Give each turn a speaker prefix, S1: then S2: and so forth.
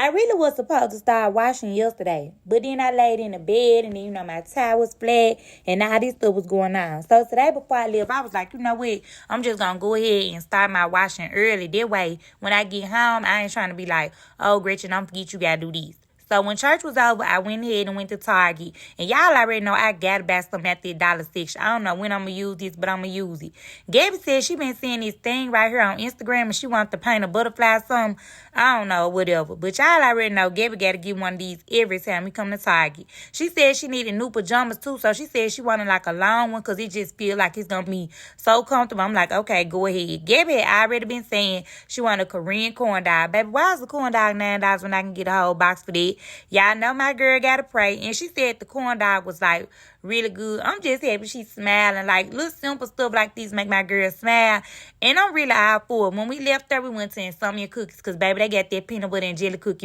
S1: I really was supposed to start washing yesterday, but then I laid in the bed and then, my tie was flat and all this stuff was going on. So today before I left, I was like, you know what? I'm just going to go ahead and start my washing early. That way, when I get home, I ain't trying to be like, oh, Gretchen, don't forget you got to do this. So when church was over, I went ahead and went to Target. And y'all already know I got to buy something at the dollar section. I don't know when I'm going to use this, but I'm going to use it. Gabby said she been seeing this thing right here on Instagram and she wants to paint a butterfly or something. I don't know, whatever. But y'all already know Gabby got to get one of these every time we come to Target. She said she needed new pajamas too. So she said she wanted like a long one because it just feel like it's going to be so comfortable. I'm like, okay, go ahead. Gabby had already been saying she wanted a Korean corn dog. Baby, why is the corn dog $9 when I can get a whole box for that? Y'all know my girl got to pray. And she said the corn dog was like really good. I'm just happy she's smiling. Like little simple stuff like this make my girl smile. And I'm really all for it. When we left there, we went to Insomnia Cookies because, baby, they got that peanut butter and jelly cookie